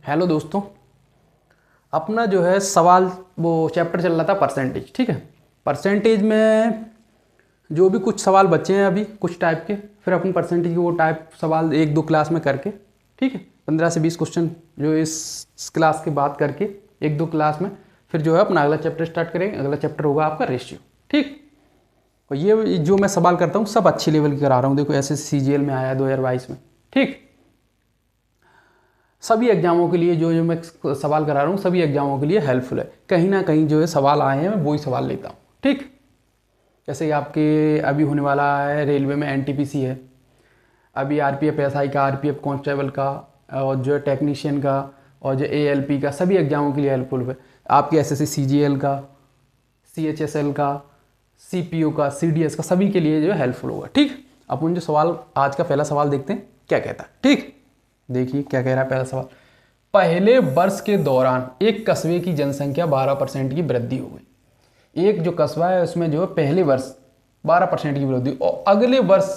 Hello दोस्तों, अपना जो है सवाल वो चैप्टर चल रहा था परसेंटेज। ठीक है, परसेंटेज में जो भी कुछ सवाल बचे हैं अभी कुछ टाइप के, फिर अपन परसेंटेज के वो टाइप सवाल एक दो क्लास में करके, ठीक है, 15 से 20 क्वेश्चन जो इस क्लास के बाद करके एक दो क्लास में फिर जो है अपना अगला चैप्टर स्टार्ट करेंगे। अगला चैप्टर होगा आपका रेशियो। ठीक, और ये जो मैं सवाल करता हूँ सब अच्छी लेवल की करा रहा हूँ। देखो SSC CGL में आया 2022 में। ठीक, सभी एग्जामों के लिए जो मैं सवाल करा रहा हूँ सभी एग्जामों के लिए हेल्पफुल है। कहीं ना कहीं जो है सवाल आए हैं मैं वही सवाल लेता हूँ। ठीक, जैसे कि आपके अभी होने वाला है रेलवे में NTPC है, अभी RPF SI का, RPF कांस्टेबल का, और जो है टेक्नीशियन का, और जो ALP का, सभी एग्जामों के लिए हेल्पफुल है। आपके SSC CGL का, CHSL का, CPO का, CDS का, सभी के लिए जो है हेल्पफुल होगा। ठीक, अपन जो सवाल आज का पहला सवाल देखते हैं क्या कहता है। ठीक, देखिए क्या कह रहा है पहला सवाल। पहले वर्ष के दौरान एक कस्बे की जनसंख्या 12% की वृद्धि हो गई। एक जो कस्बा है उसमें जो है पहले वर्ष 12% की वृद्धि और अगले वर्ष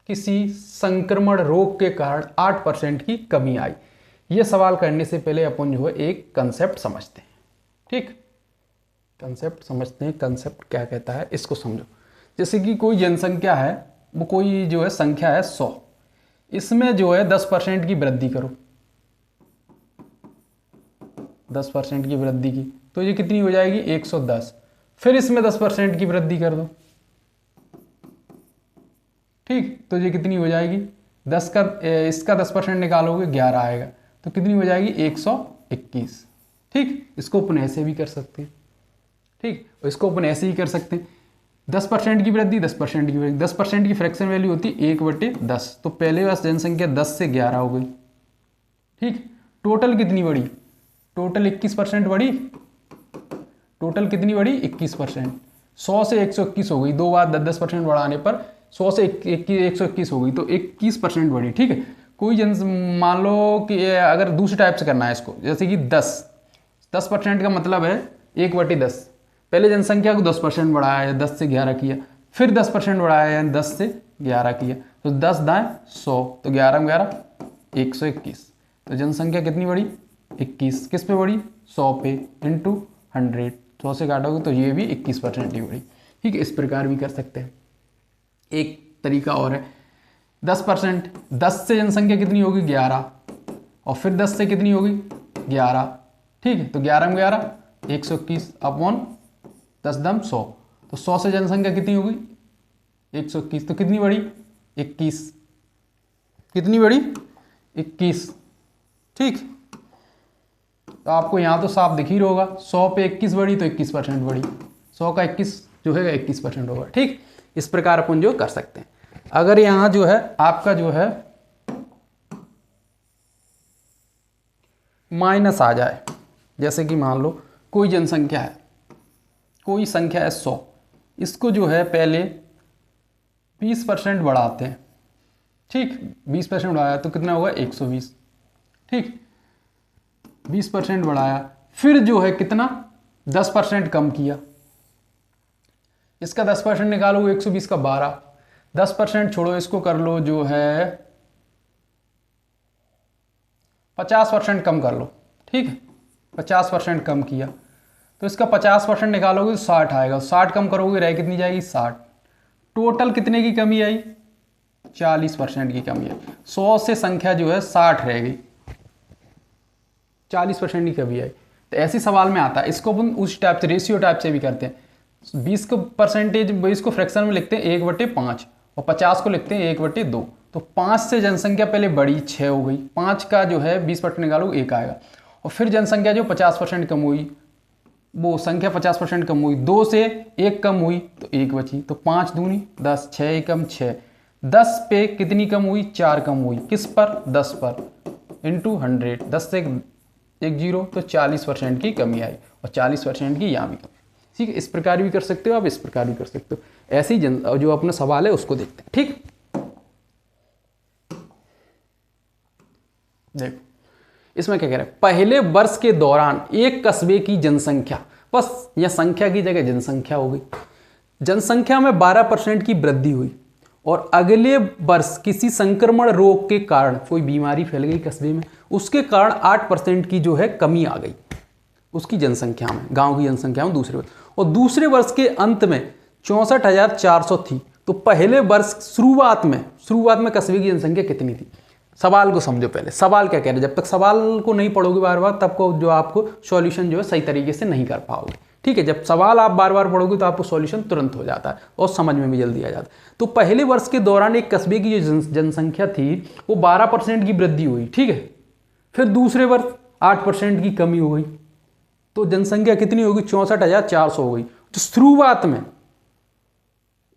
किसी संक्रमण रोग के कारण 8% की कमी आई। यह सवाल करने से पहले अपन जो है एक कंसेप्ट समझते हैं। ठीक, कंसेप्ट समझते हैं। कंसेप्ट क्या कहता है इसको समझो। जैसे कि कोई जनसंख्या है, वो कोई जो है संख्या है 100, इसमें जो है 10% की वृद्धि करो, 10% की वृद्धि की तो ये कितनी हो जाएगी 110। फिर इसमें 10% की वृद्धि कर दो, ठीक, तो ये कितनी हो जाएगी 10 का इसका 10% निकालोगे 11 आएगा, तो कितनी हो जाएगी 121। ठीक, इसको अपन ऐसे भी कर सकते हैं। ठीक, इसको अपन ऐसे ही कर सकते हैं 10% की वृद्धि, 10% की वृद्धि, 10% की फ्रैक्शन वैल्यू होती है 1/10। तो पहले वर्ष जनसंख्या 10 से 11 हो गई। ठीक, टोटल कितनी बढ़ी, टोटल 21% बढ़ी, टोटल कितनी बढ़ी 21%। 100 से 121 हो गई, दो बार 10% बढ़ाने पर 100 से 121 हो गई, तो 21% बढ़ी। ठीक है, कोई मान लो कि अगर दूसरी टाइप से करना है इसको, जैसे कि 10% का मतलब है 1/10। पहले जनसंख्या को 10% बढ़ाया, 10 से 11 किया, फिर 10% बढ़ाया, 10 से 11 किया, तो 10 दाएं 100, तो 11 में 11 121। तो जनसंख्या कितनी बढ़ी 21, किस पे बढ़ी 100 पे, इंटू 100, 100 से काटोगे तो ये भी 21% ही बढ़ी। ठीक है, इस प्रकार भी कर सकते हैं। एक तरीका और है 10%, 10 से जनसंख्या कितनी होगी 11, और फिर 10 से कितनी होगी 11। ठीक है, तो 11 में 11 121 अपॉन 10 दम 100, तो 100 से जनसंख्या कितनी होगी 121, तो कितनी बढ़ी 21, कितनी बढ़ी 21। ठीक, तो आपको यहाँ तो साफ दिख ही होगा, 100 पे 21 बढ़ी तो 21% बढ़ी, 100 का 21 जो है 21% होगा। ठीक, इस प्रकार अपन जो कर सकते हैं। अगर यहाँ जो है आपका जो है माइनस आ जाए, जैसे कि मान लो कोई जनसंख्या है, कोई संख्या है 100, इसको जो है पहले 20% बढ़ाते हैं। ठीक, 20% बढ़ाया तो कितना होगा 120। ठीक, 20% बढ़ाया, फिर जो है कितना 10% कम किया, इसका 10% निकालो 120 का 12, 10% छोड़ो इसको कर लो जो है 50% कम कर लो। ठीक है, 50% कम किया, तो इसका 50% निकालोगे तो 60 आएगा, 60 कम करोगे रह कितनी जाएगी 60। टोटल कितने की कमी आई 40% की कमी आई। 100 से संख्या जो है 60 रह गई, 40% की कमी आई। तो ऐसे सवाल में आता है, इसको अपन उस टाइप से रेशियो टाइप से भी करते हैं। 20 को परसेंटेज 20 को फ्रैक्शन में लिखते हैं 1/5 और 50 को लिखते हैं 1/2। तो 5 से जनसंख्या पहले बढ़ी 6 हो गई, 5 का जो है 20% निकालो 1 आएगा, और फिर जनसंख्या जो 50% कम हुई, वो संख्या 50% कम हुई, 2 से 1 कम हुई तो 1 बची, तो 5 दूनी 10, 6 एकम 6, 10 पे कितनी कम हुई 4 कम हुई, किस पर 10 पर, इंटू 100, 10 से 1 0 तो 40% की कमी आई, और 40% की यहाँ भी कमी। ठीक है, इस प्रकार भी कर सकते हो आप, इस प्रकार भी कर सकते हो। ऐसे ही जो अपना सवाल है उसको देखते हैं। ठीक, देखो इसमें क्या कह रहा है, पहले वर्ष के दौरान एक कस्बे की जनसंख्या, बस यह संख्या की जगह जनसंख्या हो गई, जनसंख्या में 12% की वृद्धि हुई और अगले वर्ष किसी संक्रमण रोग के कारण कोई बीमारी फैल गई कस्बे में, उसके कारण 8% की जो है कमी आ गई उसकी जनसंख्या में, गांव की जनसंख्या में दूसरे वर्ष, और दूसरे वर्ष के अंत में 64,400 थी। तो पहले वर्ष शुरुआत में कस्बे की जनसंख्या कितनी थी? सवाल को समझो पहले, सवाल क्या कह रहे हैं। जब तक सवाल को नहीं पढ़ोगे बार बार, तब को जो आपको सॉल्यूशन जो है सही तरीके से नहीं कर पाओगे। ठीक है, जब सवाल आप बार बार पढ़ोगे तो आपको सॉल्यूशन तुरंत हो जाता है और समझ में भी जल्दी आ जाता है। तो पहले वर्ष के दौरान एक कस्बे की जो जनसंख्या थी वो 12% की वृद्धि हुई। ठीक है, फिर दूसरे वर्ष 8% की कमी हो गई, तो जनसंख्या कितनी होगी? 64,400 हो गई। तो शुरुआत में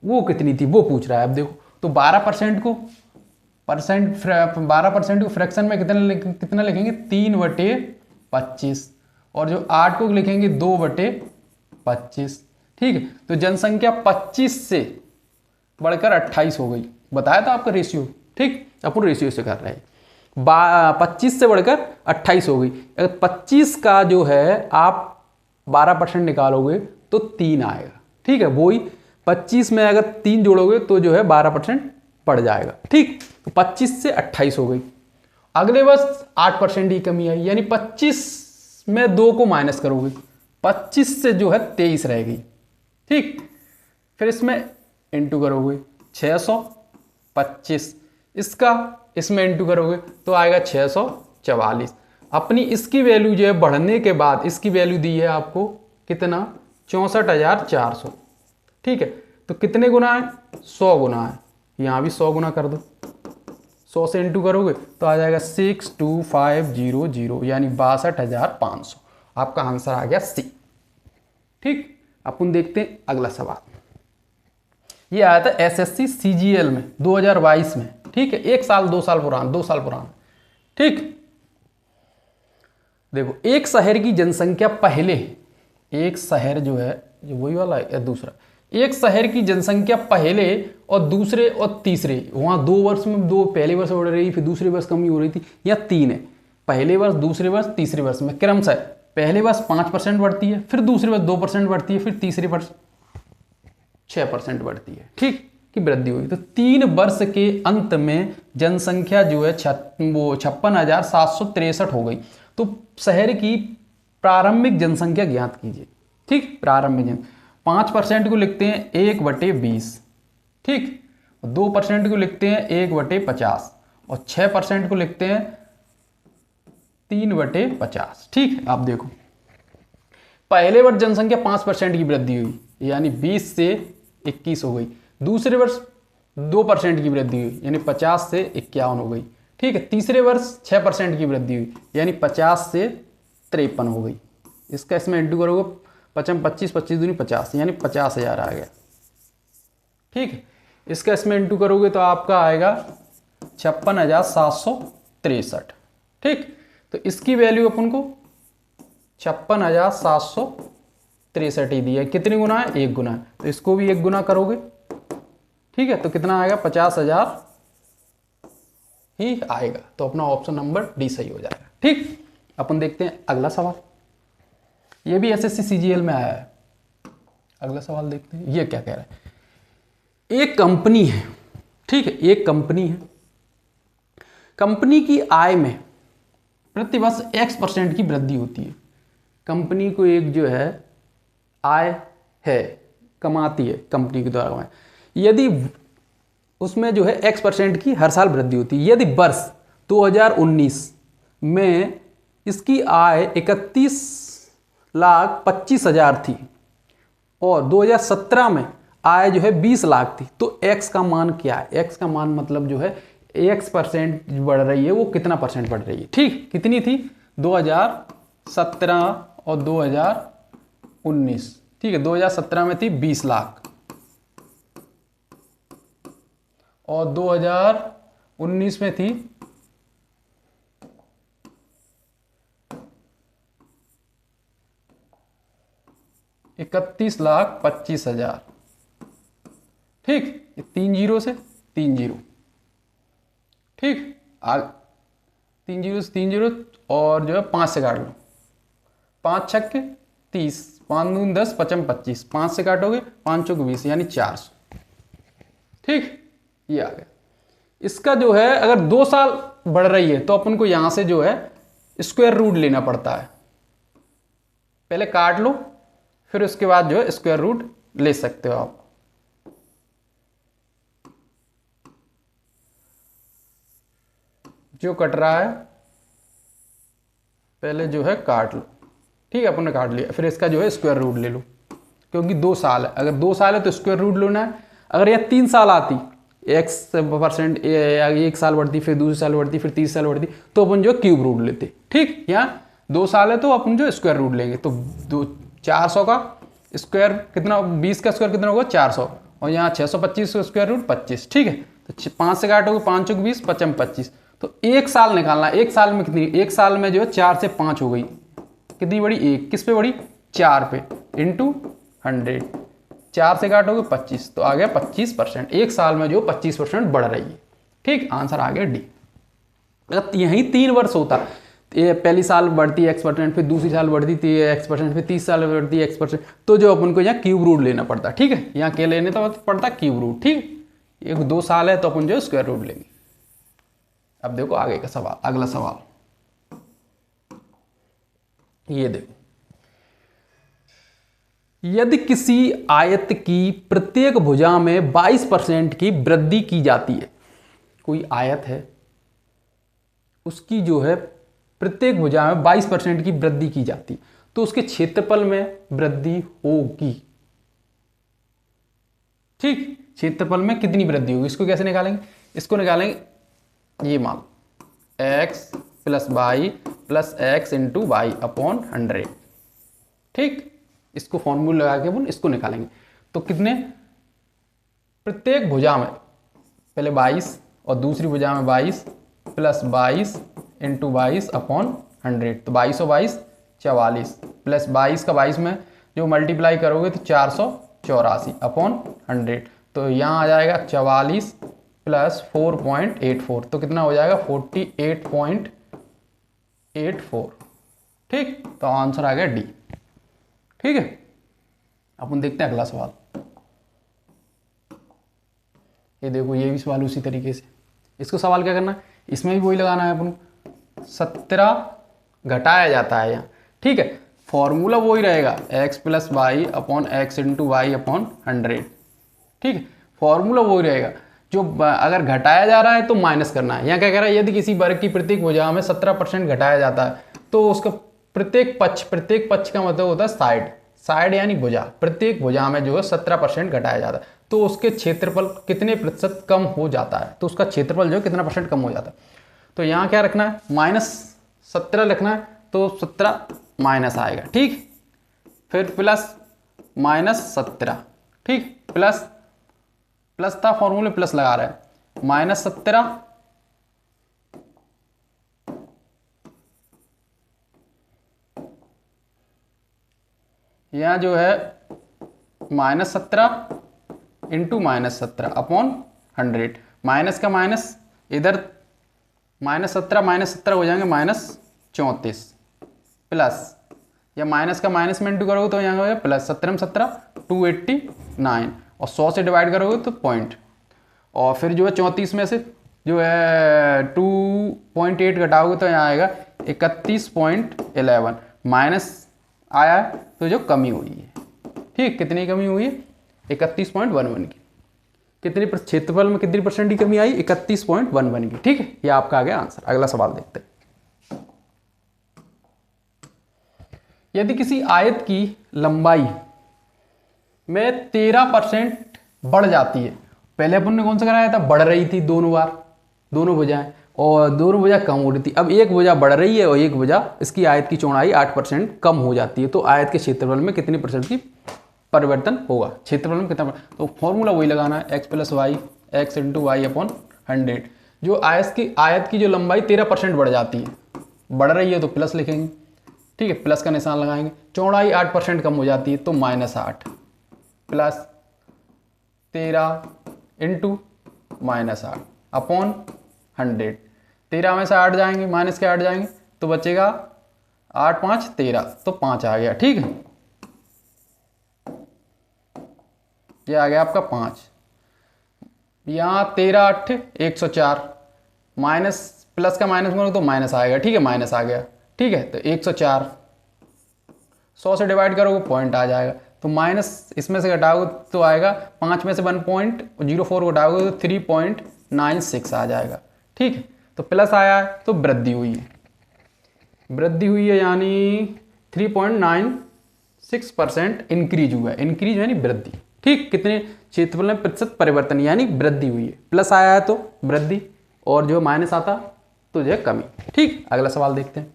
वो कितनी थी वो पूछ रहा है। अब देखो, तो 12% को फ्रैक्शन में कितना लिखेंगे? 3/25, और जो 8 को लिखेंगे 2/25। ठीक है, तो जनसंख्या 25 से बढ़कर 28 हो गई। बताया था आपका रेशियो। ठीक, अपन रेशियो से कर रहे हैं। 25 से बढ़कर 28 हो गई। अगर 25 का जो है आप 12% निकालोगे तो 3 आएगा। ठीक है, वही 25 में अगर 3 जोड़ोगे तो जो है 12% बढ़ जाएगा। ठीक, तो 25 से 28 हो गई। अगले वर्ष 8% की कमी आई, यानी 25 में 2 को माइनस करोगे, 25 से जो है 23 रह गई। ठीक, फिर इसमें इंटू करोगे 625, इसमें इंटू करोगे तो आएगा 644। अपनी इसकी वैल्यू जो है बढ़ने के बाद इसकी वैल्यू दी है आपको कितना? 64,400। ठीक है, तो कितने गुना है? 100 गुना है। यहाँ भी 100 गुना कर दो, 100 से इंटू करोगे तो आ जाएगा 62500, यानी 62,500। आपका आंसर आ गया सी। ठीक, अपन देखते हैं अगला सवाल। ये आया था एसएससी सीजीएल में 2022 में। ठीक है, 1 साल 2 साल पुराना। ठीक, देखो, एक शहर की जनसंख्या पहले, एक शहर जो है ये वही वाला है या दूसरा? एक शहर की जनसंख्या पहले और दूसरे और तीसरे, वहां 2 वर्ष में पहले वर्ष बढ़ रही, फिर दूसरे वर्ष कमी हो रही थी, या 3 है। पहले वर्ष, दूसरे वर्ष, तीसरे वर्ष में क्रमशः पहले वर्ष 5% बढ़ती है, फिर दूसरे वर्ष 2% बढ़ती है, फिर तीसरे वर्ष 6% बढ़ती है। ठीक, की वृद्धि हुई। तो 3 वर्ष के अंत में जनसंख्या जो है 56,763 हो गई। तो शहर की प्रारंभिक जनसंख्या ज्ञात कीजिए। ठीक, प्रारंभिक जनसंख्या 5% को लिखते हैं 1/20। ठीक, 2% को लिखते हैं 1/50, और 6% को लिखते हैं 3/50। ठीक, आप देखो, पहले वर्ष जनसंख्या 5% की वृद्धि हुई, यानी 20 से 21 हो गई। दूसरे वर्ष 2% की वृद्धि हुई, यानी 50 से 51 हो गई। ठीक है, तीसरे वर्ष 6% की वृद्धि हुई, यानी 50 से 53 हो गई। इसका इसमें इंटू करोगे, 25 25 दूनी 50, यानी 50,000 आ गया। ठीक है, इसका इसमें इंटू करोगे तो आपका आएगा 56,763। ठीक, तो इसकी वैल्यू अपन को 56,763 ही दी है। कितनी गुना है? 1 गुना है, तो इसको भी 1 गुना करोगे। ठीक है, तो कितना आएगा? 50,000 ही आएगा। तो अपना ऑप्शन नंबर डी सही हो जाएगा। ठीक, अपन देखते हैं अगला सवाल। ये भी एसएससी सीजीएल में आया है। अगला सवाल देखते हैं, ये क्या कह रहा है। एक कंपनी है, ठीक है, एक कंपनी है, कंपनी की आय में प्रतिवर्ष X% की वृद्धि होती है। कंपनी को एक जो है आय है, कमाती है कंपनी के द्वारा कमाई, यदि उसमें जो है X% की हर साल वृद्धि होती है। यदि वर्ष 2019 में इसकी आय 31,25,000 थी और 2017 में आय जो है 20 लाख थी, तो X का मान क्या है? X का मान मतलब जो है X% बढ़ रही है, वो कितना परसेंट बढ़ रही है? ठीक, कितनी थी? 2017 और 2019। ठीक है, 2017 में थी 20 लाख और 2019 में थी 31,25,000। ठीक, 3 जीरो से 3 जीरो। ठीक, 3 जीरो से 3 जीरो, और जो है 5 से काट लो, 5 छक्के 30, 5 दून 10, 55 25, 5 से काटोगे 5 चौक 20, यानी 400। ठीक, ये आ गया। इसका जो है अगर 2 साल बढ़ रही है तो अपन को यहां से जो है स्क्वायर रूट लेना पड़ता है। पहले काट लो, फिर उसके बाद जो है स्क्वायर रूट ले सकते हो आप। जो कट रहा है पहले जो है काट लो, ठीक है, अपन ने काट लिया। फिर इसका जो है स्क्वायर रूट ले लो, क्योंकि 2 साल है। अगर 2 साल है तो स्क्वायर रूट लेना है। अगर यह 3 साल आती, x% 1 साल बढ़ती, फिर दूसरे साल बढ़ती, फिर 30 साल बढ़ती, तो अपन जो क्यूब रूट लेते, ठीक। यहाँ 2 साल है तो अपन जो स्क्वायर रूट लेंगे। तो 400 का स्क्वायर कितना, 20 का स्क्वायर कितना होगा 400, और यहाँ 625 का स्क्वायर रूट 25, ठीक है। तो 5 से काटोगे, 5 चौक 20, 5 25। तो 1 साल निकालना है। 1 साल में कितनी, 1 साल में जो है 4 से 5 हो गई, कितनी बड़ी, 1 किस पे बड़ी, 4 पे, इंटू 100, 4 से काटोगे 25, तो आ गया 25%। 1 साल में जो 25% बढ़ रही है, ठीक। आंसर आ गया डी। अगर यही 3 वर्ष होता, पहली साल बढ़ती है x%, फिर दूसरी साल बढ़ती है x%, फिर 30 साल बढ़ती है x%, तो जो अपन को यहाँ क्यूब रूट लेना पड़ता, ठीक है। यहाँ क्या लेने तो पड़ता क्यूब रूट, ठीक। 1-2 साल है तो अपन जो स्क्वायर रूट लेंगे। अब देखो आगे का सवाल, अगला सवाल ये देखो, यदि किसी आयत की प्रत्येक भुजा में 22% की वृद्धि की जाती है, कोई आयत है उसकी जो है प्रत्येक भुजा में 22% की वृद्धि की जाती, तो उसके क्षेत्रफल में वृद्धि होगी, ठीक। क्षेत्रफल में कितनी वृद्धि होगी, इसको कैसे निकालेंगे, इसको निकालेंगे, ये मान x + y + x × y upon 100, ठीक। इसको फॉर्मूला लगा के अपन इसको निकालेंगे। तो कितने, प्रत्येक भुजा में पहले 22 और दूसरी भुजा में 22 + 22 × 22 अपॉन 100, तो 22 और 22 44, प्लस 22 का 22 में जो मल्टीप्लाई करोगे तो 484 अपॉन 100, तो यहाँ आ जाएगा 44 + 4.84, तो कितना हो जाएगा 48.84, ठीक। तो आंसर आ गया डी, ठीक है। अपन देखते हैं अगला सवाल। ये देखो, ये भी सवाल उसी तरीके से। इसको सवाल क्या करना है, इसमें भी वही लगाना है अपन को। 17 घटाया जाता है यहाँ, ठीक है। फॉर्मूला वही रहेगा, x + y upon x × y upon 100, ठीक है। फॉर्मूला वही रहेगा। जो अगर घटाया जा रहा है तो माइनस करना है। यहाँ क्या कह रहा है, यदि किसी वर्ग की प्रत्येक भुजा में 17% घटाया जाता है तो उसका प्रत्येक पक्ष का मतलब होता है साइड यानी भुजा। प्रत्येक भुजा में जो है 17% घटाया जाता है तो उसके क्षेत्रफल कितने प्रतिशत कम हो जाता है, तो उसका क्षेत्रफल जो है कितना % कम हो जाता है। तो यहाँ क्या रखना है, -17 लिखना है, तो 17 माइनस आएगा, ठीक। फिर प्लस -17, ठीक, प्लस था, फॉर्मूले प्लस लगा रहे हैं, -17 यहाँ जो है -17 × -17 अपॉन 100, माइनस का माइनस इधर -17 हो जाएंगे -34, प्लस या माइनस का माइनस में इंटू करोगे तो यहाँ हो जाएगा प्लस, 17 में 17 289, और 100 से डिवाइड करोगे तो पॉइंट, और फिर जो है 34 में से जो है 2.8 घटाओगे तो यहाँ आएगा 31.11, माइनस आया है तो जो कमी हुई है, ठीक। कितनी कमी हुई है, 31.11 की। कितनी क्षेत्रफल में कितनी % की कमी आई, 31.11 की, ठीक है। ये आपका आ गया आंसर। अगला सवाल देखते हैं। यदि किसी आयत की लंबाई में 13% बढ़ जाती है, पहले अपन ने कौन सा कराया था, बढ़ रही थी दोनों बार, दोनों भुजाएं, और दोनों भुजा कम हो रही थी। अब एक भुजा बढ़ रही है और एक भुजा, इसकी आयत की चौड़ाई 8% कम हो जाती है, तो आयत के क्षेत्रफल में कितने % की परिवर्तन होगा, क्षेत्रफल में कितना। तो फॉर्मूला वही लगाना है, x + y x × y upon 100। जो आयत की जो लंबाई 13% बढ़ जाती है, बढ़ रही है तो प्लस लिखेंगे, ठीक है, प्लस का निशान लगाएंगे। चौड़ाई 8% कम हो जाती है तो -8 प्लस 13 × -8 अपॉन 100। 13 में से 8 जाएंगे, माइनस के 8 जाएंगे तो बचेगा 8 5 13, तो 5 आ गया, ठीक है। ये आ गया आपका 5। यहाँ 13 8 104, माइनस प्लस का माइनस करो तो माइनस आएगा, ठीक है, माइनस आ गया, ठीक है। तो 104 100 से डिवाइड करोगे पॉइंट आ जाएगा, तो माइनस इसमें से घटाओगे तो आएगा 5 में से 1.04 घटाओगे तो 3.96 आ जाएगा, ठीक है। तो प्लस आया है तो वृद्धि हुई है, वृद्धि हुई है यानी 3.96% इंक्रीज हुआ है, इंक्रीज यानी वृद्धि, ठीक। कितने क्षेत्रफल में प्रतिशत परिवर्तन यानी वृद्धि हुई है, प्लस आया है तो वृद्धि, और जो माइनस आता तो जो है कमी, ठीक। अगला सवाल देखते हैं।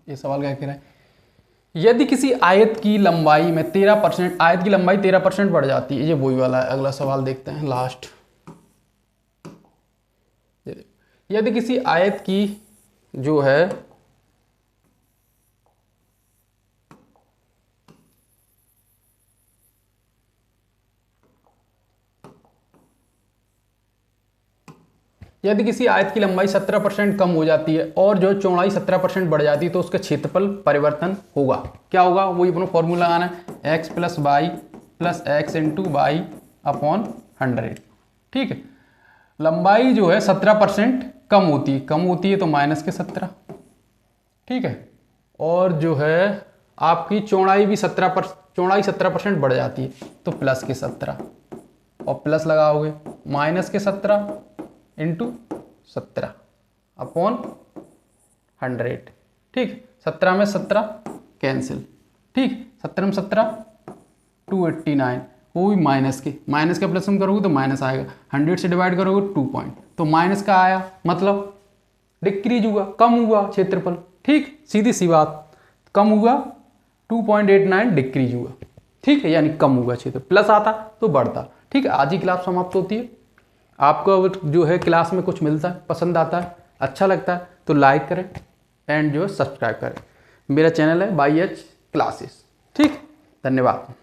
ये सवाल क्या कह रहा है, यदि किसी आयत की लंबाई में 13%, आयत की लंबाई 13% बढ़ जाती है, ये वही वाला है। अगला सवाल देखते हैं, लास्ट। यदि किसी आयत की जो है यदि किसी आयत की लंबाई 17% कम हो जाती है और जो चौड़ाई 17% बढ़ जाती है तो उसका क्षेत्रफल परिवर्तन होगा, क्या होगा, वही अपना फॉर्मूला लगाना है, x plus Y plus X into Y upon 100, ठीक है। लंबाई जो है 17% कम होती है तो माइनस के 17, ठीक है। और जो है आपकी चौड़ाई भी 17% बढ़ जाती है तो प्लस के 17, और प्लस लगाओगे माइनस के 17 इंटू 17 अपॉन 100, ठीक। 17 में 17 कैंसिल, ठीक। 17 में 17 289, वो भी माइनस के प्लस में करोगे तो माइनस आएगा, 100 से डिवाइड करोगे 2 पॉइंट, तो माइनस का आया, मतलब डिक्रीज हुआ, कम हुआ क्षेत्रफल, ठीक। सीधी सी बात, कम हुआ 2.89 डिक्रीज हुआ, ठीक है, यानी कम हुआ क्षेत्र, प्लस आता तो बढ़ता, ठीक है। आज ही क्लास समाप्त होती है। आपको जो है क्लास में कुछ मिलता है, पसंद आता है, अच्छा लगता है तो लाइक करें एंड जो है सब्सक्राइब करें। मेरा चैनल है YH क्लासेस, ठीक। धन्यवाद।